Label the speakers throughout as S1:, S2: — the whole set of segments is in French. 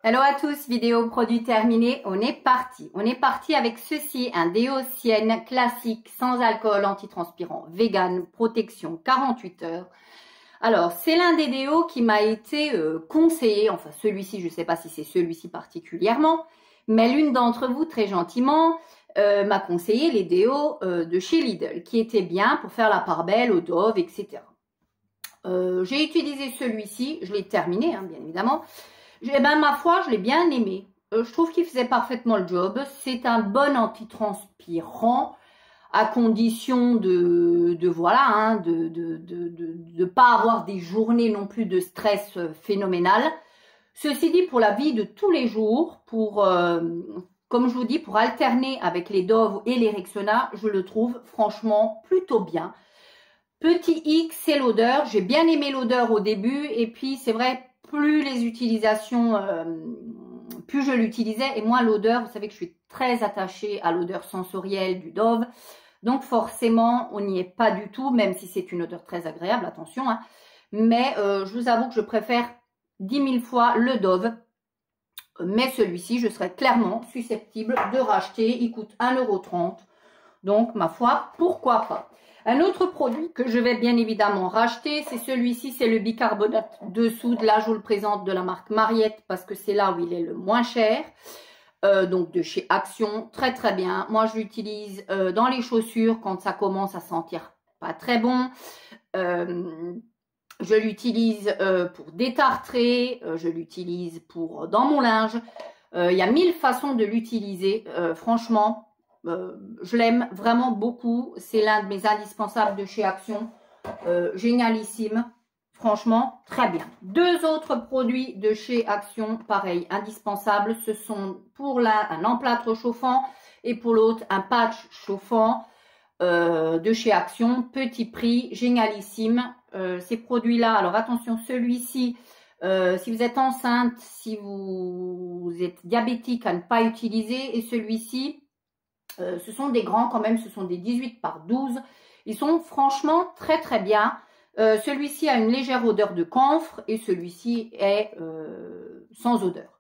S1: Hello à tous, vidéo produit terminée, on est parti. On est parti avec ceci, un déo Sienne classique, sans alcool, antitranspirant, vegan, protection, 48 heures. Alors, c'est l'un des déos qui m'a été conseillé, enfin celui-ci, je ne sais pas si c'est celui-ci particulièrement, mais l'une d'entre vous, très gentiment, m'a conseillé les déos de chez Lidl, qui étaient bien pour faire la part belle aux Dove, etc. J'ai utilisé celui-ci, je l'ai terminé, hein, bien évidemment. Eh ben, ma foi, je l'ai bien aimé. Je trouve qu'il faisait parfaitement le job. C'est un bon antitranspirant, à condition voilà, hein, de pas avoir des journées non plus de stress phénoménal. Ceci dit, pour la vie de tous les jours, comme je vous dis, pour alterner avec les Dove et les Rexona, je le trouve franchement plutôt bien. Petit X, c'est l'odeur. J'ai bien aimé l'odeur au début, et puis c'est vrai, plus les utilisations, plus je l'utilisais et moins l'odeur. Vous savez que je suis très attachée à l'odeur sensorielle du Dove. Donc forcément, on n'y est pas du tout, même si c'est une odeur très agréable, attention. Hein. Mais je vous avoue que je préfère 10 000 fois le Dove. Mais celui-ci, je serais clairement susceptible de racheter. Il coûte 1,30 €. Donc, ma foi, pourquoi pas. Un autre produit que je vais bien évidemment racheter, c'est celui-ci, c'est le bicarbonate de soude. Là, je vous le présente de la marque Mariette parce que c'est là où il est le moins cher. Donc, de chez Action, très très bien. Moi, je l'utilise dans les chaussures quand ça commence à sentir pas très bon. Je l'utilise pour détartrer, je l'utilise dans mon linge. Il y a 1000 façons de l'utiliser, franchement. Je l'aime vraiment beaucoup. C'est l'un de mes indispensables de chez Action. Génialissime. Franchement, très bien. Deux autres produits de chez Action, pareil, indispensables. Ce sont pour l'un un emplâtre chauffant et pour l'autre un patch chauffant de chez Action. Petit prix, génialissime. Ces produits-là, alors attention, celui-ci, si vous êtes enceinte, si vous êtes diabétique, à ne pas utiliser. Et celui-ci, ce sont des grands quand même, ce sont des 18 par 12. Ils sont franchement très très bien. Celui-ci a une légère odeur de camphre et celui-ci est sans odeur.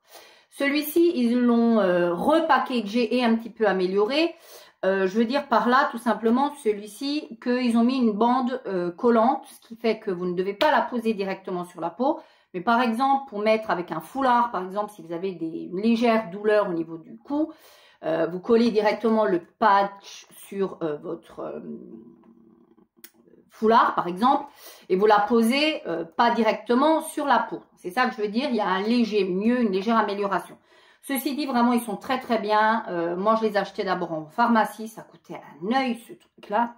S1: Celui-ci, ils l'ont repackagé et un petit peu amélioré. Je veux dire par là, tout simplement, celui-ci, qu'ils ont mis une bande collante, ce qui fait que vous ne devez pas la poser directement sur la peau. Mais par exemple, pour mettre avec un foulard, par exemple, si vous avez une légère douleur au niveau du cou, vous collez directement le patch sur votre foulard, par exemple, et vous la posez pas directement sur la peau. C'est ça que je veux dire, il y a un léger mieux, une légère amélioration. Ceci dit, vraiment, ils sont très très bien. Moi, je les ai achetés d'abord en pharmacie, ça coûtait un œil ce truc-là.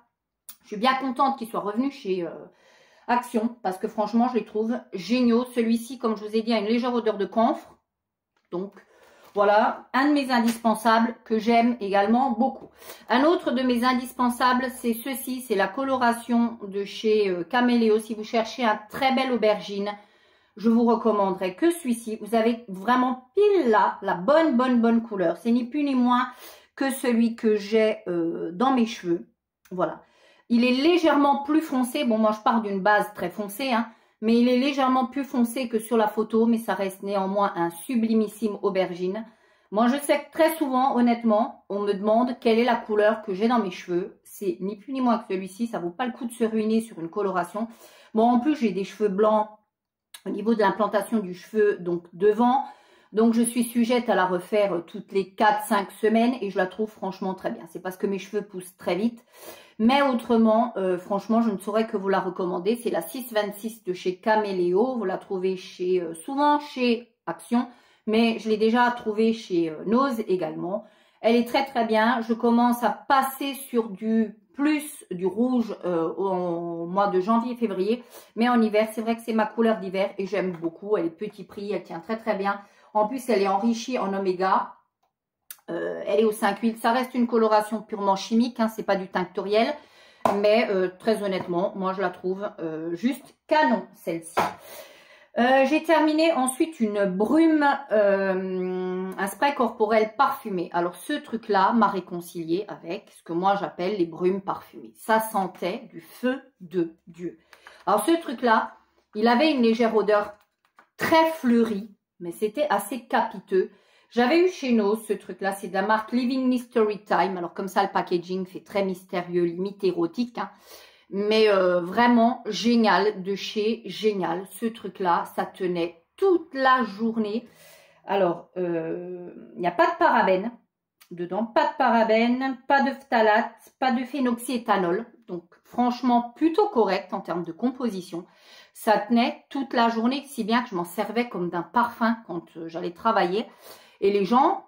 S1: Je suis bien contente qu'ils soient revenus chez Action, parce que franchement, je les trouve géniaux. Celui-ci, comme je vous ai dit, a une légère odeur de camphre. Donc, voilà, un de mes indispensables que j'aime également beaucoup. Un autre de mes indispensables, c'est ceci, c'est la coloration de chez Caméléo. Si vous cherchez un très bel aubergine, je vous recommanderais que celui-ci. Vous avez vraiment pile là la bonne couleur. C'est ni plus ni moins que celui que j'ai dans mes cheveux. Voilà. Il est légèrement plus foncé. Bon, moi, je pars d'une base très foncée, hein. Mais il est légèrement plus foncé que sur la photo, mais ça reste néanmoins un sublimissime aubergine. Moi, je sais que très souvent, honnêtement, on me demande quelle est la couleur que j'ai dans mes cheveux. C'est ni plus ni moins que celui-ci, ça vaut pas le coup de se ruiner sur une coloration. Bon, en plus, j'ai des cheveux blancs au niveau de l'implantation du cheveu, donc devant. Donc, je suis sujette à la refaire toutes les 4-5 semaines et je la trouve franchement très bien. C'est parce que mes cheveux poussent très vite. Mais autrement, franchement, je ne saurais que vous la recommander. C'est la 626 de chez Caméléo. Vous la trouvez souvent chez Action, mais je l'ai déjà trouvée chez Nose également. Elle est très très bien. Je commence à passer sur du rouge au mois de janvier-février. Mais en hiver, c'est vrai que c'est ma couleur d'hiver et j'aime beaucoup. Elle est petit prix, elle tient très très bien. En plus, elle est enrichie en oméga. Elle est au 5 huiles. Ça reste une coloration purement chimique, hein, c'est pas du tinctoriel. Mais très honnêtement, moi je la trouve juste canon celle-ci. J'ai terminé ensuite une brume, un spray corporel parfumé. Alors ce truc-là m'a réconcilié avec ce que moi j'appelle les brumes parfumées. Ça sentait du feu de Dieu. Alors ce truc-là, il avait une légère odeur très fleurie, mais c'était assez capiteux. J'avais eu chez Nose ce truc-là, c'est de la marque Living Mystery Time. Alors comme ça, le packaging fait très mystérieux, limite érotique, hein. Mais vraiment génial, de chez Génial. Ce truc-là, ça tenait toute la journée. Alors, il n'y a pas de parabènes dedans, pas de parabènes, pas de phtalate, pas de phénoxyéthanol. Donc, franchement, plutôt correct en termes de composition. Ça tenait toute la journée, si bien que je m'en servais comme d'un parfum quand j'allais travailler. Et les gens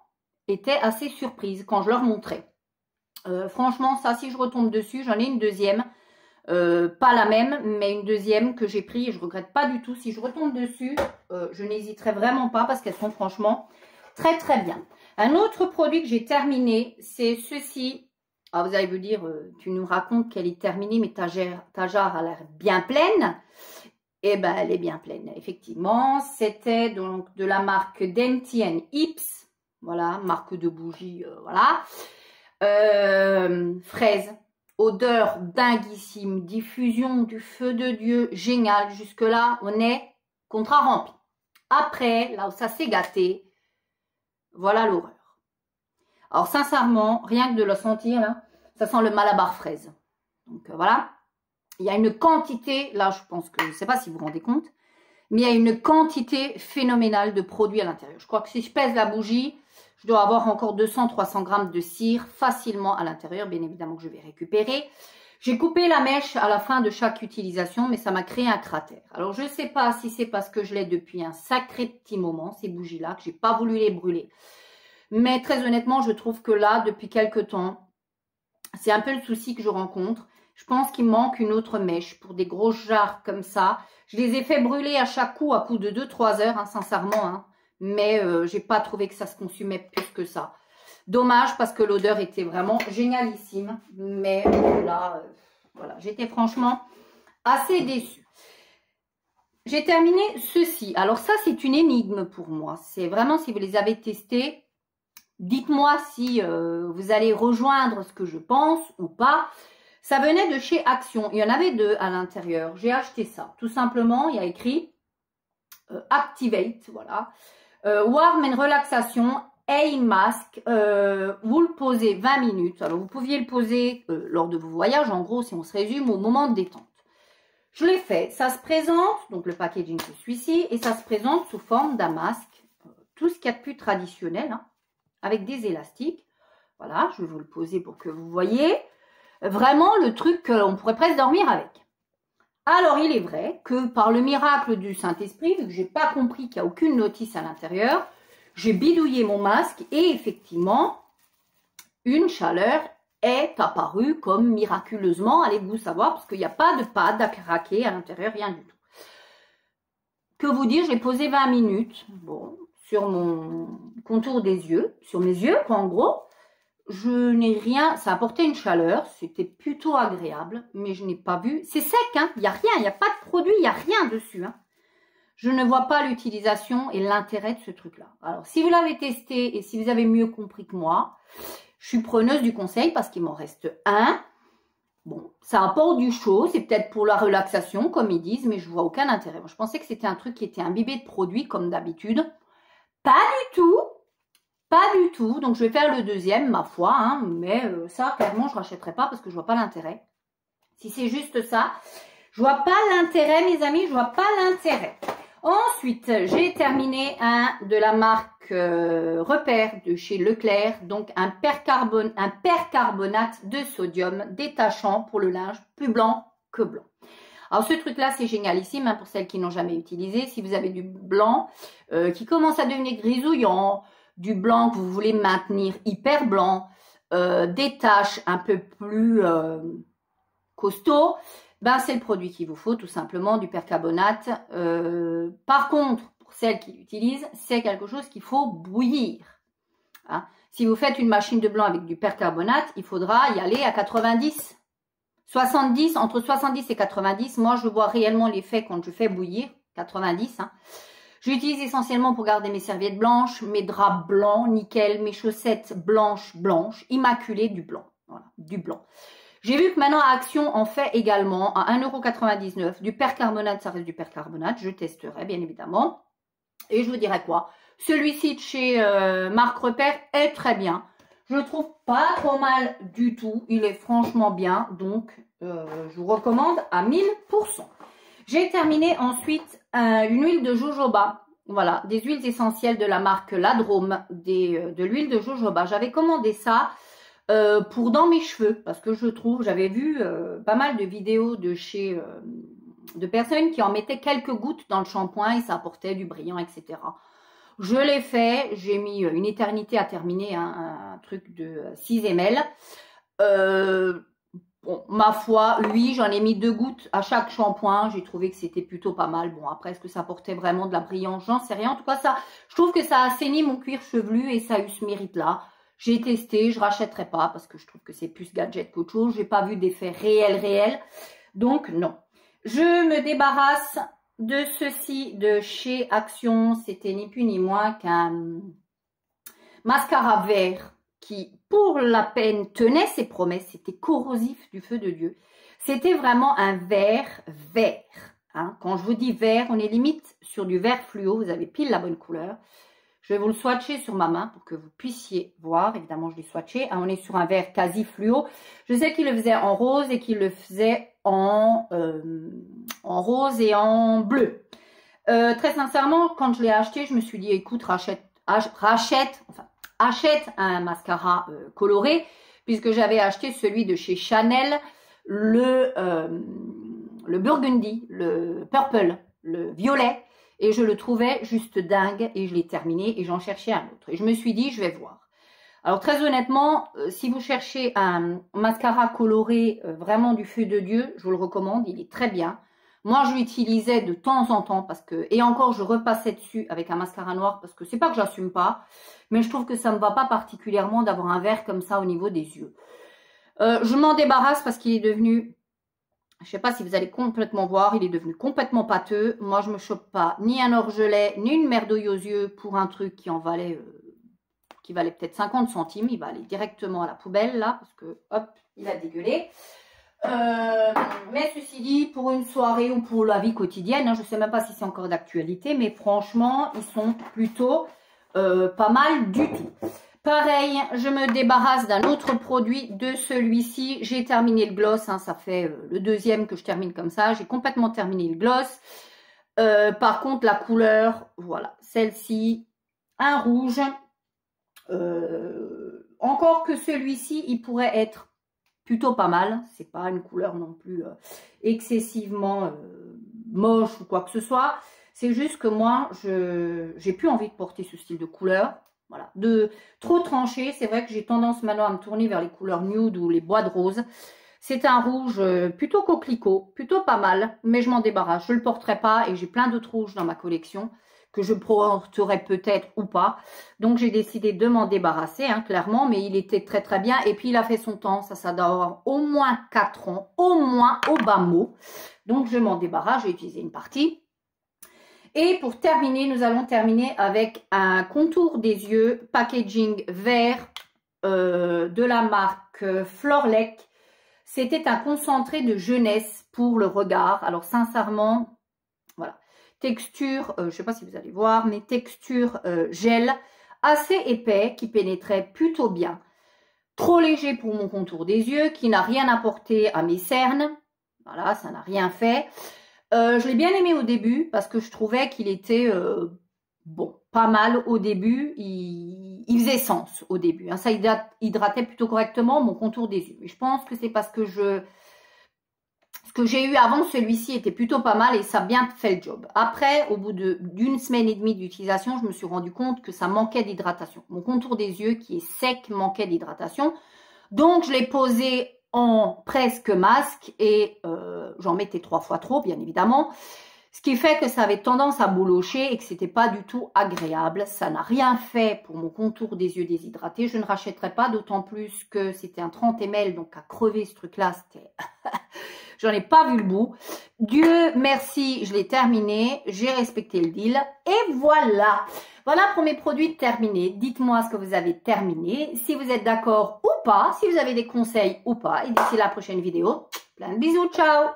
S1: étaient assez surprises quand je leur montrais. Franchement, ça, si je retombe dessus, j'en ai une deuxième. Pas la même, mais une deuxième que j'ai pris et je regrette pas du tout. Si je retombe dessus, je n'hésiterai vraiment pas parce qu'elles sont franchement très très bien. Un autre produit que j'ai terminé, c'est ceci. Alors vous allez vous dire, tu nous racontes qu'elle est terminée, mais ta jarre a l'air bien pleine. Eh ben, elle est bien pleine, effectivement. C'était donc de la marque Dainty & Hips. Voilà, marque de bougie, voilà. Fraise. Odeur dinguissime, diffusion du feu de Dieu, génial. Jusque-là, on est contrat rempli. Après, là où ça s'est gâté, voilà l'horreur. Alors, sincèrement, rien que de le sentir, là, ça sent le Malabar fraise. Donc, voilà. Il y a une quantité, là, je pense que, je ne sais pas si vous vous rendez compte, mais il y a une quantité phénoménale de produits à l'intérieur. Je crois que si je pèse la bougie, je dois avoir encore 200-300 grammes de cire facilement à l'intérieur. Bien évidemment que je vais récupérer. J'ai coupé la mèche à la fin de chaque utilisation, mais ça m'a créé un cratère. Alors, je ne sais pas si c'est parce que je l'ai depuis un sacré petit moment, ces bougies-là, que je n'ai pas voulu les brûler. Mais très honnêtement, je trouve que là, depuis quelques temps, c'est un peu le souci que je rencontre. Je pense qu'il manque une autre mèche pour des grosses jarres comme ça. Je les ai fait brûler à chaque coup, à coup de 2-3 heures, hein, sincèrement, hein. Mais j'ai pas trouvé que ça se consumait plus que ça. Dommage parce que l'odeur était vraiment génialissime. Mais là, voilà, j'étais franchement assez déçue. J'ai terminé ceci. Alors ça, c'est une énigme pour moi. C'est vraiment, si vous les avez testés, dites-moi si vous allez rejoindre ce que je pense ou pas. Ça venait de chez Action. Il y en avait deux à l'intérieur. J'ai acheté ça. Tout simplement, il y a écrit Activate, voilà. Warm and Relaxation Eye Mask, vous le posez 20 minutes. Alors, vous pouviez le poser lors de vos voyages, en gros, si on se résume, au moment de détente. Je l'ai fait. Ça se présente, donc le packaging c'est celui-ci, et ça se présente sous forme d'un masque. Tout ce qu'il y a de plus traditionnel, hein, avec des élastiques. Voilà, je vais vous le poser pour que vous voyez. Vraiment, le truc qu'on pourrait presque dormir avec. Alors, il est vrai que par le miracle du Saint-Esprit, vu que je n'ai pas compris qu'il n'y a aucune notice à l'intérieur, j'ai bidouillé mon masque et effectivement, une chaleur est apparue comme miraculeusement, allez-vous savoir, parce qu'il n'y a pas de pâte à craquer à l'intérieur, rien du tout. Que vous dire, j'ai posé 20 minutes, bon, sur mon contour des yeux, sur mes yeux, quoi, en gros. Je n'ai rien, ça apportait une chaleur, c'était plutôt agréable, mais je n'ai pas vu, c'est sec, hein, il n'y a rien, il n'y a pas de produit, il n'y a rien dessus, hein. Je ne vois pas l'utilisation et l'intérêt de ce truc-là. Alors, si vous l'avez testé et si vous avez mieux compris que moi, je suis preneuse du conseil parce qu'il m'en reste un. Bon, ça apporte du chaud, c'est peut-être pour la relaxation, comme ils disent, mais je vois aucun intérêt. Moi, je pensais que c'était un truc qui était imbibé de produits, comme d'habitude. Pas du tout. Pas du tout, donc je vais faire le deuxième, ma foi, hein, mais ça, clairement, je ne rachèterai pas parce que je ne vois pas l'intérêt. Si c'est juste ça, je ne vois pas l'intérêt, mes amis, je ne vois pas l'intérêt. Ensuite, j'ai terminé un de la marque Repère de chez Leclerc, donc un percarbonate de sodium détachant pour le linge, plus blanc que blanc. Alors, ce truc-là, c'est génialissime, hein, pour celles qui n'ont jamais utilisé. Si vous avez du blanc qui commence à devenir grisouillant, du blanc que vous voulez maintenir hyper blanc, des taches un peu plus costauds, ben c'est le produit qu'il vous faut, tout simplement, du percarbonate. Par contre, pour celles qui l'utilisent, c'est quelque chose qu'il faut bouillir. Hein. Si vous faites une machine de blanc avec du percarbonate, il faudra y aller à 90, 70, entre 70 et 90. Moi, je vois réellement l'effet quand je fais bouillir, 90, hein. J'utilise essentiellement pour garder mes serviettes blanches, mes draps blancs, nickel, mes chaussettes blanches, immaculées, du blanc. Voilà, du blanc. J'ai vu que maintenant Action en fait également à 1,99 € du percarbonate, ça reste du percarbonate, je testerai bien évidemment. Et je vous dirais quoi? Celui-ci de chez Marc Repère est très bien. Je le trouve pas trop mal du tout. Il est franchement bien. Donc, je vous recommande à 1000%. J'ai terminé ensuite une huile de jojoba. Voilà, des huiles essentielles de la marque La Drôme, de l'huile de jojoba. J'avais commandé ça pour dans mes cheveux parce que je trouve, j'avais vu pas mal de vidéos de personnes qui en mettaient quelques gouttes dans le shampoing et ça apportait du brillant, etc. Je l'ai fait, j'ai mis une éternité à terminer un truc de 6 ml. Bon, ma foi, oui, j'en ai mis 2 gouttes à chaque shampoing. J'ai trouvé que c'était plutôt pas mal. Bon, après, est-ce que ça apportait vraiment de la brillance? J'en sais rien. En tout cas, je trouve que ça assainit mon cuir chevelu et ça a eu ce mérite-là. J'ai testé, je rachèterai pas parce que je trouve que c'est plus gadget qu'autre chose. J'ai pas vu d'effet réel. Donc, non. Je me débarrasse de ceci de chez Action. C'était ni plus ni moins qu'un mascara vert qui, pour la peine, tenait ses promesses. C'était corrosif du feu de Dieu. C'était vraiment un vert. Hein. Quand je vous dis vert, on est limite sur du vert fluo. Vous avez pile la bonne couleur. Je vais vous le swatcher sur ma main pour que vous puissiez voir. Évidemment, je l'ai swatché. Hein, on est sur un vert quasi fluo. Je sais qu'il le faisait en rose et qu'il le faisait en rose et en bleu. Très sincèrement, quand je l'ai acheté, je me suis dit, écoute, achète un mascara coloré, puisque j'avais acheté celui de chez Chanel, le burgundy, le purple, le violet, et je le trouvais juste dingue, et je l'ai terminé, et j'en cherchais un autre. Et je me suis dit, je vais voir. Alors très honnêtement, si vous cherchez un mascara coloré vraiment du feu de Dieu, je vous le recommande, il est très bien. Moi, je l'utilisais de temps en temps parce que, et encore, je repassais dessus avec un mascara noir parce que c'est pas que j'assume pas, mais je trouve que ça me va pas particulièrement d'avoir un vert comme ça au niveau des yeux. Je m'en débarrasse parce qu'il est devenu, je sais pas si vous allez complètement voir, il est devenu complètement pâteux. Moi, je me chope pas ni un orgelet, ni une merdouille aux yeux pour un truc qui en valait, qui valait peut-être 50 centimes. Il va aller directement à la poubelle là parce que, hop, il a dégueulé. Mais ceci dit, pour une soirée ou pour la vie quotidienne, hein, je ne sais même pas si c'est encore d'actualité, mais franchement, ils sont plutôt pas mal du tout. Pareil, je me débarrasse d'un autre produit de celui-ci. J'ai terminé le gloss, hein, ça fait le deuxième que je termine comme ça. J'ai complètement terminé le gloss. Par contre, la couleur, voilà, celle-ci, un rouge. Encore que celui-ci, il pourrait être plutôt pas mal, c'est pas une couleur non plus excessivement moche ou quoi que ce soit. C'est juste que moi, j'ai plus envie de porter ce style de couleur. Voilà, de trop tranché. C'est vrai que j'ai tendance maintenant à me tourner vers les couleurs nude ou les bois de rose. C'est un rouge plutôt coquelicot, plutôt pas mal, mais je m'en débarrasse. Je le porterai pas et j'ai plein d'autres rouges dans ma collection que je porterai peut-être ou pas. Donc, j'ai décidé de m'en débarrasser, hein, clairement, mais il était très, très bien. Et puis, il a fait son temps. Ça doit avoir au moins 4 ans, au moins, au bas mot. Donc, je m'en débarrasse. Je vais utiliser une partie. Et pour terminer, nous allons terminer avec un contour des yeux, packaging vert de la marque Florlec. C'était un concentré de jeunesse pour le regard. Alors, sincèrement, voilà. Texture, je ne sais pas si vous allez voir, mais texture gel assez épais qui pénétrait plutôt bien. Trop léger pour mon contour des yeux, qui n'a rien apporté à mes cernes. Voilà, ça n'a rien fait. Je l'ai bien aimé au début parce que je trouvais qu'il était bon, pas mal au début. Il faisait sens au début. Hein, ça hydratait plutôt correctement mon contour des yeux. Mais je pense que c'est parce que ce que j'ai eu avant celui-ci était plutôt pas mal et ça a bien fait le job. Après, au bout d'une semaine et demie d'utilisation, je me suis rendu compte que ça manquait d'hydratation. Mon contour des yeux qui est sec manquait d'hydratation. Donc, je l'ai posé en presque masque et j'en mettais 3 fois trop, bien évidemment. Ce qui fait que ça avait tendance à boulocher et que c'était pas du tout agréable. Ça n'a rien fait pour mon contour des yeux déshydratés. Je ne rachèterai pas, d'autant plus que c'était un 30 ml, donc à crever ce truc-là, c'était... J'en ai pas vu le bout. Dieu merci, je l'ai terminé. J'ai respecté le deal. Et voilà. Voilà pour mes produits terminés. Dites-moi ce que vous avez terminé. Si vous êtes d'accord ou pas. Si vous avez des conseils ou pas. Et d'ici la prochaine vidéo, plein de bisous. Ciao.